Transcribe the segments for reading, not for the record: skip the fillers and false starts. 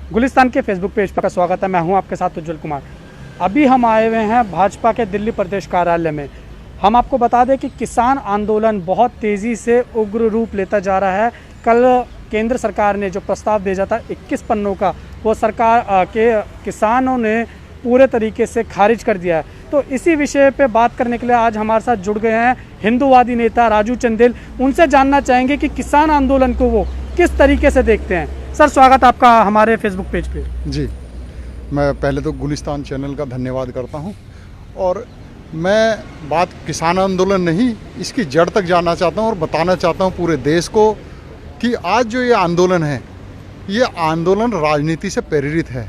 गुलिस्तान के Facebook page पर स्वागत है। मैं हूं आपके साथ उज्जवल कुमार। अभी हम आए हुए हैं भाजपा के दिल्ली प्रदेश कार्यालय में। हम आपको बता दें कि किसान आंदोलन बहुत तेज़ी से उग्र रूप लेता जा रहा है। कल केंद्र सरकार ने जो प्रस्ताव भेजा था 21 पन्नों का, वो सरकार के किसानों ने पूरे तरीके से खारिज कर दिया है। तो इसी विषय पे बात करने के लिए आज हमारे साथ जुड़ गए हैं हिंदूवादी नेता राजू चंदेल। उनसे जानना चाहेंगे कि किसान आंदोलन को वो किस तरीके से देखते हैं। सर, स्वागत आपका हमारे फेसबुक पेज पे। जी, मैं पहले तो गुलिस्तान चैनल का धन्यवाद करता हूं और मैं बात किसान आंदोलन नहीं, इसकी जड़ तक जानना चाहता हूं और बताना चाहता हूं पूरे देश को कि आज जो ये आंदोलन है, ये आंदोलन राजनीति से प्रेरित है।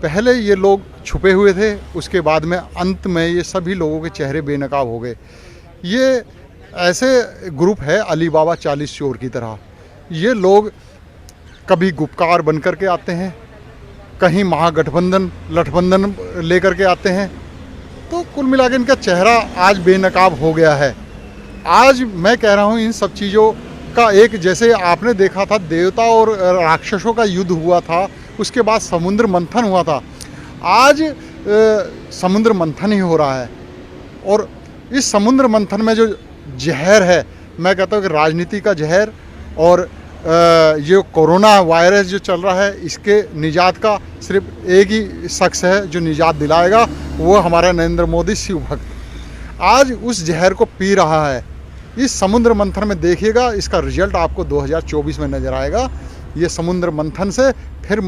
पहले ये लोग छुपे हुए थे, उसके बाद में अंत में ये सभी लोगों के चेहरे बेनकाब हो गए। ये ऐसे ग्रुप है अली बाबा 40 चोर की तरह। ये लोग कभी गुपकार बन कर के आते हैं, कहीं महागठबंधन लठबंधन लेकर के आते हैं। तो कुल मिला के इनका चेहरा आज बेनकाब हो गया है। आज मैं कह रहा हूँ इन सब चीज़ों का एक, जैसे आपने देखा था देवता और राक्षसों का युद्ध हुआ था, उसके बाद समुद्र मंथन हुआ था, आज समुद्र मंथन ही हो रहा है। और इस समुद्र मंथन में जो जहर है, मैं कहता हूँ कि राजनीति का जहर और ये कोरोना वायरस जो चल रहा है, इसके निजात का सिर्फ एक ही शख्स है जो निजात दिलाएगा, वो हमारा नरेंद्र मोदी शिव भक्त आज उस जहर को पी रहा है। इस समुद्र मंथन में देखिएगा, इसका रिजल्ट आपको 2024 में नजर आएगा। ये समुद्र मंथन से फिर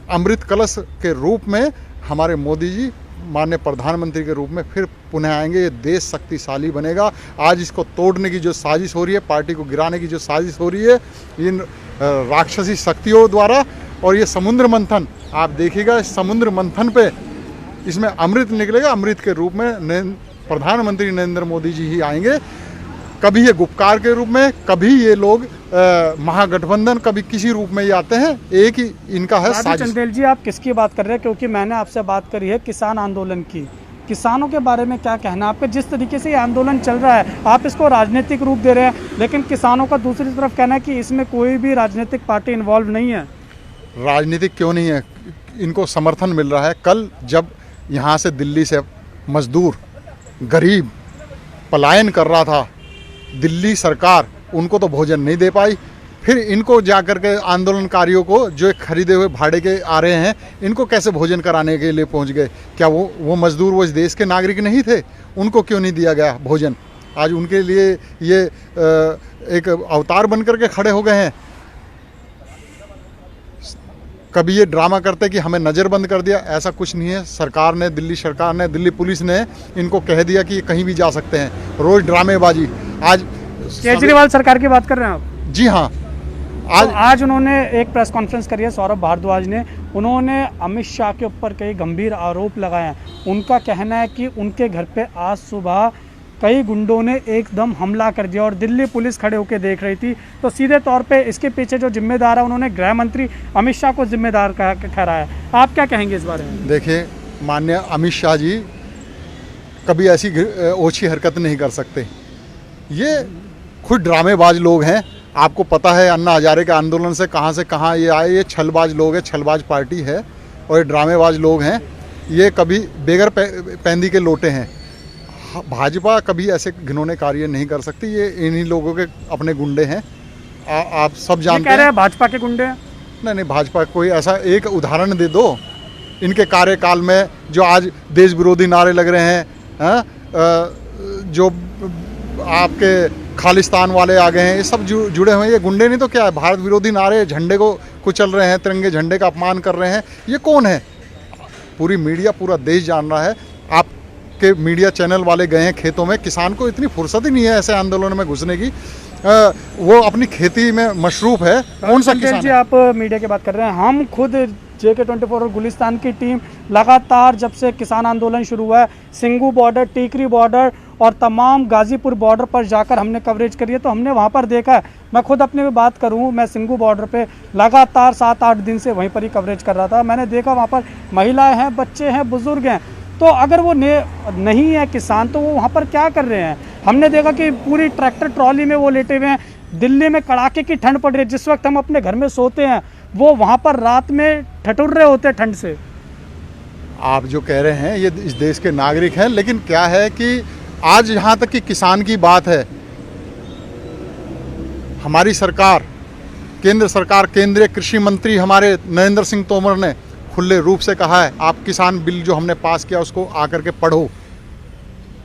अमृत कलश के रूप में हमारे मोदी जी माननीय प्रधानमंत्री के रूप में फिर पुनः आएंगे। ये देश शक्तिशाली बनेगा। आज इसको तोड़ने की जो साजिश हो रही है, पार्टी को गिराने की जो साजिश हो रही है इन राक्षसी शक्तियों द्वारा, और ये समुद्र मंथन आप देखिएगा, इस समुद्र मंथन पे इसमें अमृत निकलेगा। अमृत के रूप में प्रधानमंत्री नरेंद्र मोदी जी ही आएंगे। कभी ये गुपकार के रूप में, कभी ये लोग महागठबंधन, कभी किसी रूप में ये आते हैं। एक ही इनका है साजिश। चंदेल जी, आप किसकी बात कर रहे हैं? क्योंकि मैंने आपसे बात करी है किसान आंदोलन की। किसानों के बारे में क्या कहना है आपका? जिस तरीके से ये आंदोलन चल रहा है, आप इसको राजनीतिक रूप दे रहे हैं, लेकिन किसानों का दूसरी तरफ कहना है कि इसमें कोई भी राजनीतिक पार्टी इन्वॉल्व नहीं है। राजनीतिक क्यों नहीं है? इनको समर्थन मिल रहा है। कल जब यहाँ से दिल्ली से मजदूर गरीब पलायन कर रहा था, दिल्ली सरकार उनको तो भोजन नहीं दे पाई। फिर इनको जाकर के आंदोलनकारियों को, जो खरीदे हुए भाड़े के आ रहे हैं, इनको कैसे भोजन कराने के लिए पहुंच गए? क्या वो मजदूर वो इस देश के नागरिक नहीं थे? उनको क्यों नहीं दिया गया भोजन? आज उनके लिए ये एक अवतार बन करके खड़े हो गए हैं। कभी ये ड्रामा करते कि हमें नज़रबंद कर दिया, ऐसा कुछ नहीं है। सरकार ने, दिल्ली सरकार ने, दिल्ली पुलिस ने इनको कह दिया कि ये कहीं भी जा सकते हैं। रोज़ ड्रामेबाजी। आज केजरीवाल सरकार की बात कर रहे हैं आप? जी हाँ। आज उन्होंने एक प्रेस कॉन्फ्रेंस करी है, सौरभ भारद्वाज ने। उन्होंने अमित शाह के ऊपर कई गंभीर आरोप लगाए हैं। उनका कहना है कि उनके घर पे आज सुबह कई गुंडों ने एकदम हमला कर दिया और दिल्ली पुलिस खड़े होकर देख रही थी। तो सीधे तौर पे इसके पीछे जो जिम्मेदार है, उन्होंने गृह मंत्री अमित शाह को जिम्मेदार ठहराया। आप क्या कहेंगे इस बारे में? देखिए, माननीय अमित शाह जी कभी ऐसी ओछी हरकत नहीं कर सकते। ये खुद ड्रामेबाज लोग हैं। आपको पता है अन्ना हजारे के आंदोलन से कहाँ ये आए। ये छलबाज लोग हैं, छलबाज पार्टी है और ये ड्रामेबाज लोग हैं। ये कभी बेगर पैंदी के लोटे हैं। भाजपा कभी ऐसे घिनौने कार्य नहीं कर सकती। ये इन्हीं लोगों के अपने गुंडे हैं। आप सब जानते हैं। भाजपा के गुंडे हैं? नहीं, भाजपा कोई ऐसा एक उदाहरण दे दो इनके कार्यकाल में जो आज देश विरोधी नारे लग रहे हैं। जो आपके खालिस्तान वाले आ गए हैं, ये सब जुड़े हुए हैं। ये गुंडे नहीं तो क्या है? भारत विरोधी नारे, झंडे को कुचल रहे हैं, तिरंगे झंडे का अपमान कर रहे हैं। ये कौन है? पूरी मीडिया, पूरा देश जान रहा है। आपके मीडिया चैनल वाले गए हैं खेतों में। किसान को इतनी फुर्सत ही नहीं है ऐसे आंदोलन में घुसने की। वो अपनी खेती में मशरूफ है। कौन सा किसान जी, आप मीडिया की बात कर रहे हैं। हम खुद JK24 और गुलिस्तान की टीम लगातार जब से किसान आंदोलन शुरू हुआ है, सिंगू बॉर्डर, टीकरी बॉर्डर और तमाम गाजीपुर बॉर्डर पर जाकर हमने कवरेज करी है। तो हमने वहाँ पर देखा है, मैं खुद अपनी बात करूँ, मैं सिंगू बॉर्डर पे लगातार 7-8 दिन से वहीं पर ही कवरेज कर रहा था। मैंने देखा वहाँ पर महिलाएं हैं, बच्चे हैं, बुजुर्ग हैं। तो अगर वो नहीं है किसान, तो वो वहाँ पर क्या कर रहे हैं? हमने देखा कि पूरी ट्रैक्टर ट्रॉली में वो लेटे हुए हैं। दिल्ली में कड़ाके की ठंड पड़ रही है। जिस वक्त हम अपने घर में सोते हैं, वो वहाँ पर रात में ठठुर रहे होते ठंड से। आप जो कह रहे हैं ये इस देश के नागरिक हैं, लेकिन क्या है कि आज यहाँ तक कि किसान की बात है, हमारी सरकार, केंद्र सरकार, केंद्रीय कृषि मंत्री हमारे नरेंद्र सिंह तोमर ने खुले रूप से कहा है आप किसान बिल जो हमने पास किया उसको आकर के पढ़ो।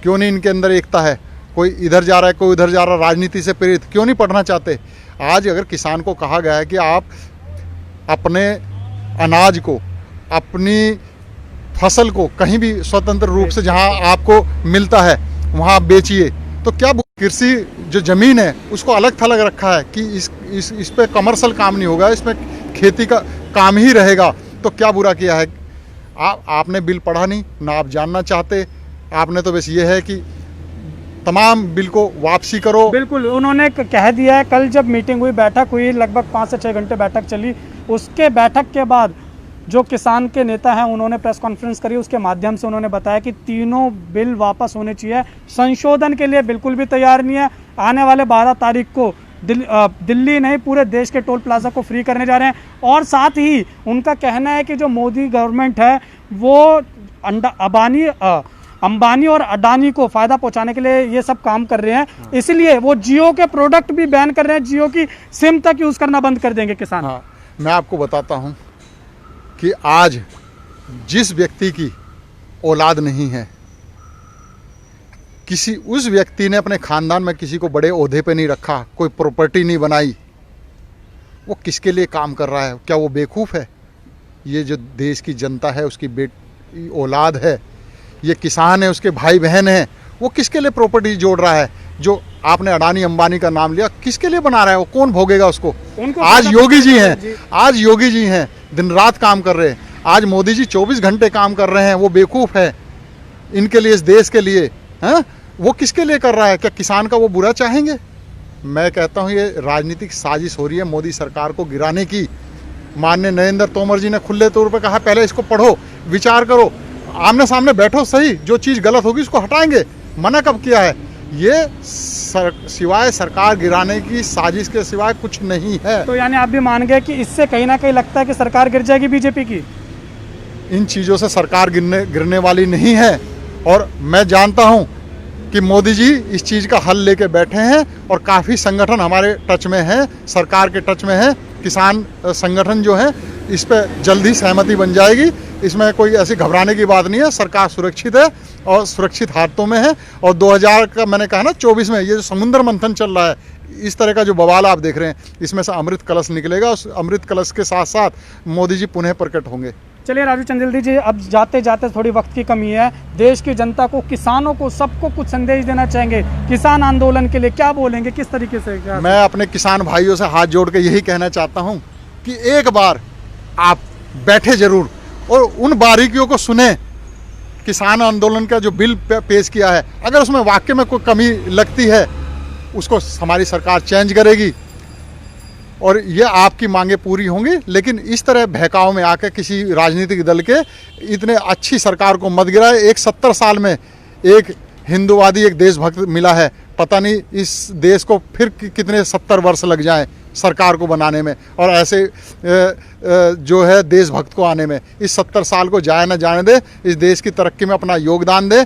क्यों नहीं इनके अंदर एकता है? कोई इधर जा रहा है, कोई उधर जा रहा है, राजनीति से प्रेरित क्यों नहीं पढ़ना चाहते? आज अगर किसान को कहा गया है कि आप अपने अनाज को, अपनी फसल को कहीं भी स्वतंत्र रूप से जहां आपको मिलता है वहां आप बेचिए, तो क्या कृषि जो ज़मीन है उसको अलग थलग रखा है कि इस पे कमर्शियल काम नहीं होगा, इसमें खेती का काम ही रहेगा, तो क्या बुरा किया है? आपने बिल पढ़ा नहीं ना, आप जानना चाहते, आपने तो बस ये है कि तमाम बिल को वापसी करो। बिल्कुल, उन्होंने कह दिया है। कल जब मीटिंग हुई, बैठक हुई, लगभग 5 से 6 घंटे बैठक चली, उसके बैठक के बाद जो किसान के नेता हैं उन्होंने प्रेस कॉन्फ्रेंस करी, उसके माध्यम से उन्होंने बताया कि तीनों बिल वापस होने चाहिए, संशोधन के लिए बिल्कुल भी तैयार नहीं है। आने वाले 12 तारीख को दिल्ली नहीं पूरे देश के टोल प्लाजा को फ्री करने जा रहे हैं। और साथ ही उनका कहना है कि जो मोदी गवर्नमेंट है वो अंबानी और अडानी को फ़ायदा पहुंचाने के लिए ये सब काम कर रहे हैं, इसलिए वो जियो के प्रोडक्ट भी बैन कर रहे हैं, जियो की सिम तक यूज़ करना बंद कर देंगे किसान। हाँ, मैं आपको बताता हूँ कि आज जिस व्यक्ति की औलाद नहीं है, किसी उस व्यक्ति ने अपने खानदान में किसी को बड़े ओहदे पे नहीं रखा, कोई प्रॉपर्टी नहीं बनाई, वो किसके लिए काम कर रहा है? क्या वो बेवकूफ़ है? ये जो देश की जनता है, उसकी बेटी औलाद है, ये किसान है, उसके भाई बहन हैं, वो किसके लिए प्रॉपर्टी जोड़ रहा है? जो आपने अडानी अंबानी का नाम लिया, किसके लिए बना रहा है? वो कौन भोगेगा उसको? आज योगी जी हैं, आज योगी जी हैं, दिन रात काम कर रहे हैं। आज मोदी जी 24 घंटे काम कर रहे हैं, वो बेवकूफ़ है इनके लिए, इस देश के लिए। हैं, वो किसके लिए कर रहा है? क्या किसान का वो बुरा चाहेंगे? मैं कहता हूँ ये राजनीतिक साजिश हो रही है मोदी सरकार को गिराने की। माननीय नरेंद्र तोमर जी ने खुले तौर पर कहा पहले इसको पढ़ो, विचार करो, आमने सामने बैठो, सही जो चीज़ गलत होगी उसको हटाएंगे। मना कब किया है? ये सिवाय सरकार गिराने की साजिश के सिवाय कुछ नहीं है। तो यानी आप भी मान गए कि इससे कहीं ना कहीं लगता है कि सरकार गिर जाएगी बीजेपी की? इन चीज़ों से सरकार गिरने वाली नहीं है, और मैं जानता हूं कि मोदी जी इस चीज़ का हल लेके बैठे हैं, और काफ़ी संगठन हमारे टच में हैं, सरकार के टच में है। किसान संगठन जो है इस पर जल्दी सहमति बन जाएगी, इसमें कोई ऐसी घबराने की बात नहीं है। सरकार सुरक्षित है और सुरक्षित हाथों में है। और 2000 का मैंने कहा ना 24 में ये जो समुद्र मंथन चल रहा है, इस तरह का जो बवाल आप देख रहे हैं, इसमें से अमृत कलश निकलेगा। उस अमृत कलश के साथ साथ मोदी जी पुनः प्रकट होंगे। चलिए राजू चंदेल जी, अब जाते जाते थोड़ी वक्त की कमी है, देश की जनता को, किसानों को, सबको कुछ संदेश देना चाहेंगे किसान आंदोलन के लिए, क्या बोलेंगे, किस तरीके से? मैं अपने किसान भाइयों से हाथ जोड़ के यही कहना चाहता हूं कि एक बार आप बैठे जरूर और उन बारीकियों को सुने। किसान आंदोलन का जो बिल पेश किया है, अगर उसमें वाकई में कोई कमी लगती है उसको हमारी सरकार चेंज करेगी और ये आपकी मांगे पूरी होंगी। लेकिन इस तरह बहकाव में आकर किसी राजनीतिक दल के इतने अच्छी सरकार को मत गिराए। एक 70 साल में एक हिंदूवादी, एक देशभक्त मिला है, पता नहीं इस देश को फिर कितने 70 वर्ष लग जाएं सरकार को बनाने में, और ऐसे जो है देशभक्त को आने में। इस 70 साल को जाया न जाने दे, इस देश की तरक्की में अपना योगदान दे।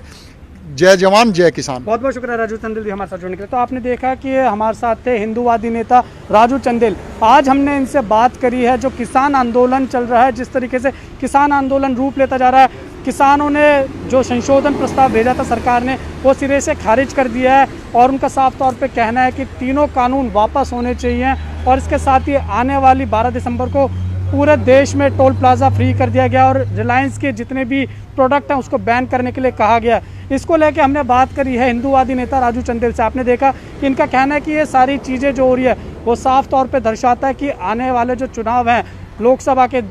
जय जवान जय किसान। बहुत बहुत शुक्रिया राजू चंदेल जी हमारे साथ जुड़ने के लिए। तो आपने देखा कि हमारे साथ थे हिंदूवादी नेता राजू चंदेल। आज हमने इनसे बात करी है, जो किसान आंदोलन चल रहा है, जिस तरीके से किसान आंदोलन रूप लेता जा रहा है, किसानों ने जो संशोधन प्रस्ताव भेजा था सरकार ने, वो सिरे से खारिज कर दिया है, और उनका साफ तौर पे कहना है कि तीनों कानून वापस होने चाहिए। और इसके साथ ही आने वाली 12 दिसंबर को पूरे देश में टोल प्लाजा फ्री कर दिया गया, और रिलायंस के जितने भी प्रोडक्ट हैं उसको बैन करने के लिए कहा गया। इसको लेके हमने बात करी है हिंदूवादी नेता राजू चंदेल से। आपने देखा कि इनका कहना है कि ये सारी चीज़ें जो हो रही है वो साफ तौर पे दर्शाता है कि आने वाले जो चुनाव हैं लोकसभा के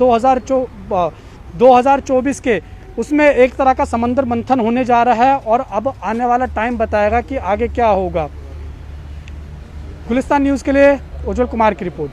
2024 के, उसमें एक तरह का समंदर मंथन होने जा रहा है, और अब आने वाला टाइम बताएगा कि आगे क्या होगा। गुलिस्तान न्यूज़ के लिए उज्जवल कुमार की रिपोर्ट।